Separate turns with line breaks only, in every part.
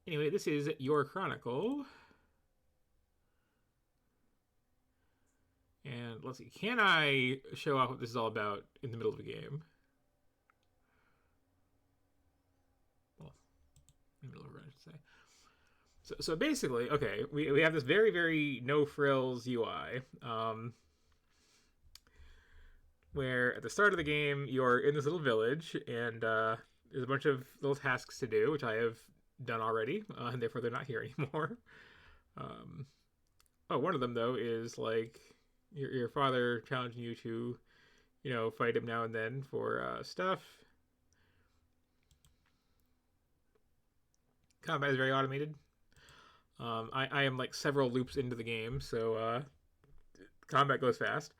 Anyway, this is your Chronicle. And let's see, can I show off what this is all about in the middle of a game? Well, in the middle of a run, I should say. So basically, okay, we have this very, very no frills UI. Where at the start of the game, you're in this little village, and there's a bunch of little tasks to do, which I have done already, and therefore they're not here anymore. Oh, one of them, though, is like your father challenging you to, fight him now and then for stuff. Combat is very automated. I am like several loops into the game, so combat goes fast.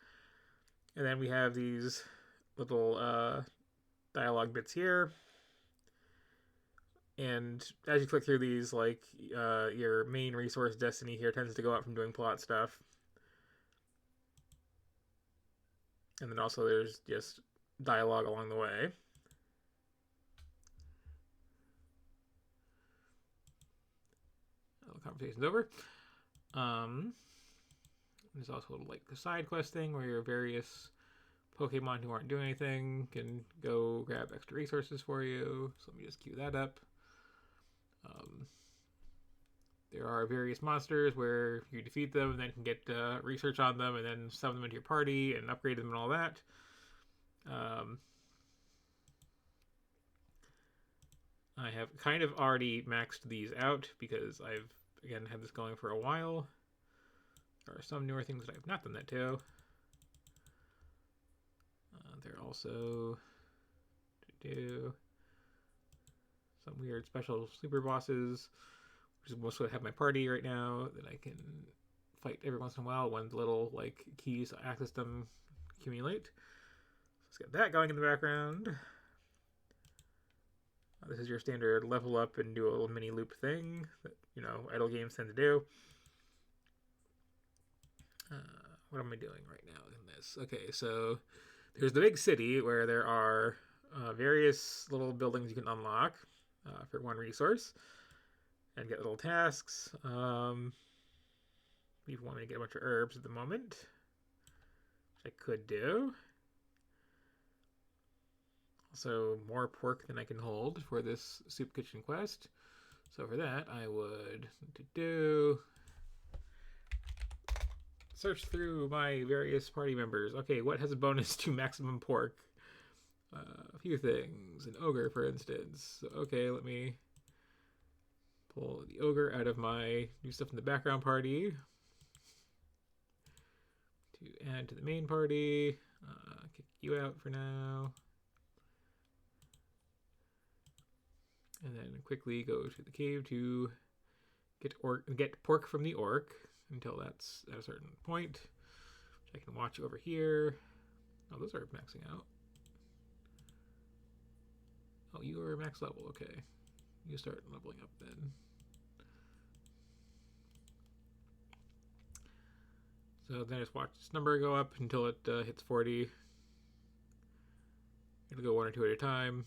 And then we have these little dialogue bits here. And as you click through these, like your main resource destiny here tends to go up from doing plot stuff. And then also there's just dialogue along the way. The conversation's over. There's also like the side quest thing where your various Pokemon who aren't doing anything can go grab extra resources for you. So let me just queue that up. There are various monsters where you defeat them and then can get research on them and then summon them into your party and upgrade them and all that. I have kind of already maxed these out because I've, again, had this going for a while. There are some newer things that I've not done that to. There are also do some weird special sleeper bosses, which is most what I have my party right now, that I can fight every once in a while when the little like keys to access them accumulate. So let's get that going in the background. This is your standard level up and do a little mini loop thing that, idle games tend to do. What am I doing right now in this? Okay, so there's the big city where there are various little buildings you can unlock for one resource and get little tasks. We want me to get a bunch of herbs at the moment, which I could do. Also, more pork than I can hold for this soup kitchen quest. So for that, I would do search through my various party members. Okay, what has a bonus to maximum pork? A few things. An ogre, for instance. Okay, let me pull the ogre out of my new stuff in the background party to add to the main party. Kick you out for now. And then quickly go to the cave to get pork from the orc until that's at a certain point, which I can watch over here. Oh, those are maxing out. Oh, you are max level. Okay, you start leveling up then. So then I just watch this number go up until it hits 40. It'll go one or two at a time.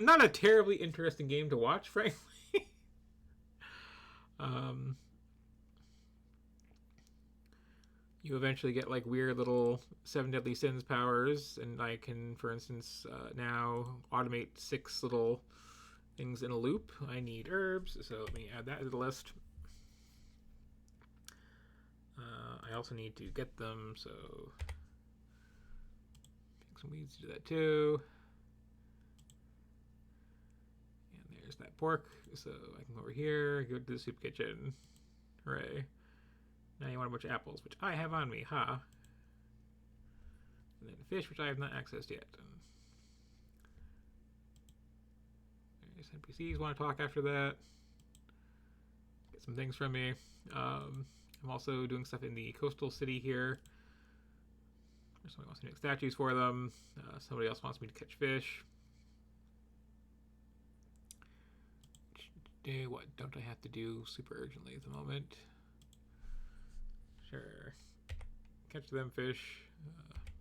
Not a terribly interesting game to watch, frankly. You eventually get like weird little seven deadly sins powers, and I can, for instance, now automate 6 little things in a loop. I need herbs, so let me add that to the list. I also need to get them, so pick some weeds to do that too. There's that pork, so I can go over here, go to the soup kitchen. Hooray. Now you want a bunch of apples, which I have on me, ha. And then fish, which I have not accessed yet. And various NPCs want to talk after that. Get some things from me. I'm also doing stuff in the coastal city here. Somebody wants me to make statues for them. Somebody else wants me to catch fish. What don't I have to do super urgently at the moment? Sure. Catch them fish.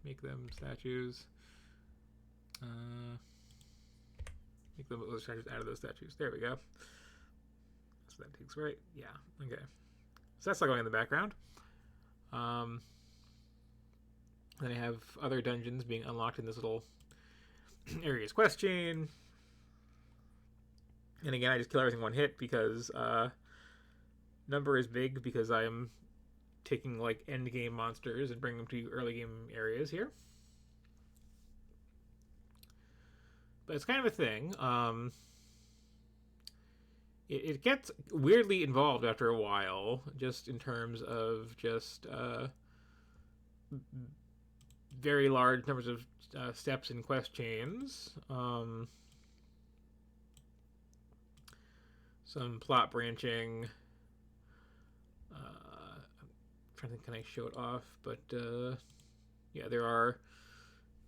make them statues. Make them those statues out of those statues. There we go. So that takes, right? Yeah, okay. So that's all going in the background. Then I have other dungeons being unlocked in this little area's quest chain. And again, I just kill everything one hit because number is big because I'm taking like end game monsters and bringing them to early game areas here. But it's kind of a thing. It gets weirdly involved after a while, just in terms of just very large numbers of steps in quest chains. Some plot branching. I'm trying to think, can I show it off? But yeah, there are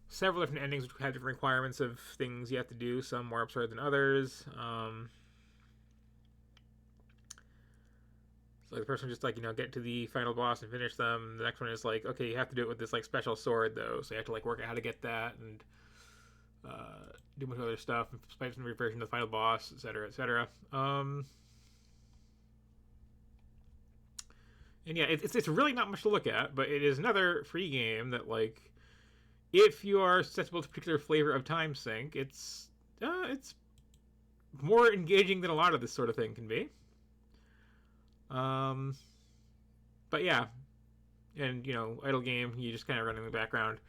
several different endings which have different requirements of things you have to do, some more absurd than others. So the person just like, get to the final boss and finish them. The next one is like, okay, you have to do it with this like special sword though, so you have to like work out how to get that and do a bunch of other stuff, and fight some version of the final boss, etc., etc. And yeah, it's really not much to look at, but it is another free game that like, if you are susceptible to a particular flavor of time sink, it's more engaging than a lot of this sort of thing can be. But yeah, and idle game, you just kind of run in the background,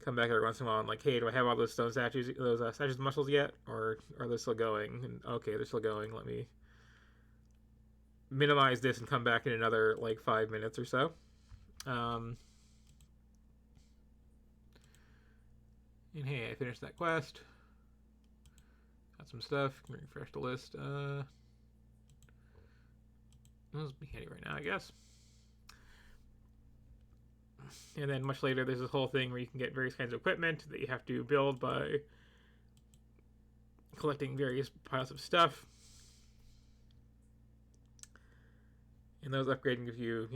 come back every once in a while and like, hey, do I have all those stone statues, those statues of muscles yet, or are they still going? And okay, they're still going. Let me minimize this and come back in another like 5 minutes or so. And hey, I finished that quest. Got some stuff. Can refresh the list. This be handy right now, I guess. And then much later, there's this whole thing where you can get various kinds of equipment that you have to build by collecting various piles of stuff. And those upgrading give you,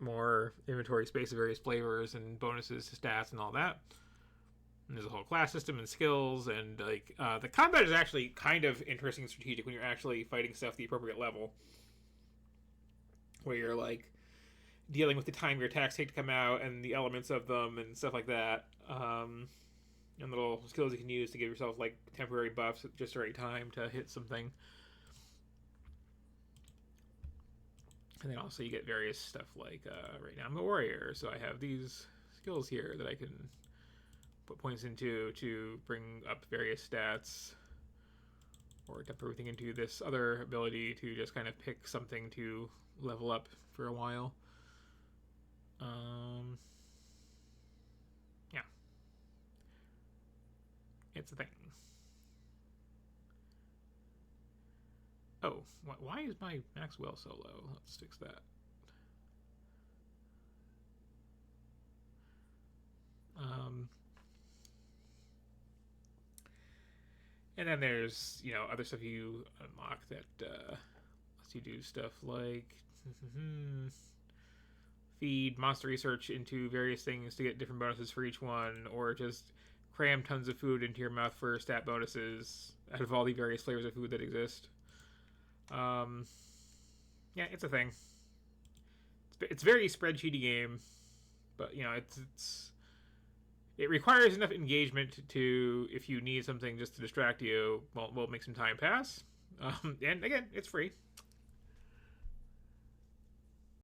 more inventory space of various flavors and bonuses to stats and all that. And there's a whole class system and skills, and like the combat is actually kind of interesting and strategic when you're actually fighting stuff at the appropriate level, where you're like dealing with the time your attacks take to come out and the elements of them and stuff like that, and little skills you can use to give yourself like temporary buffs at just the right time to hit something. And then also you get various stuff like right now I'm a warrior, so I have these skills here that I can put points into to bring up various stats, or dump everything into this other ability to just kind of pick something to level up for a while. Yeah, it's a thing. Oh, why is my max well so low? Let's fix that. And then there's, other stuff you unlock that lets you do stuff like feed monster research into various things to get different bonuses for each one, or just cram tons of food into your mouth for stat bonuses out of all the various flavors of food that exist. Yeah, it's a thing. It's a very spreadsheety game, but it requires enough engagement to, if you need something just to distract you, we'll make some time pass. And again, it's free,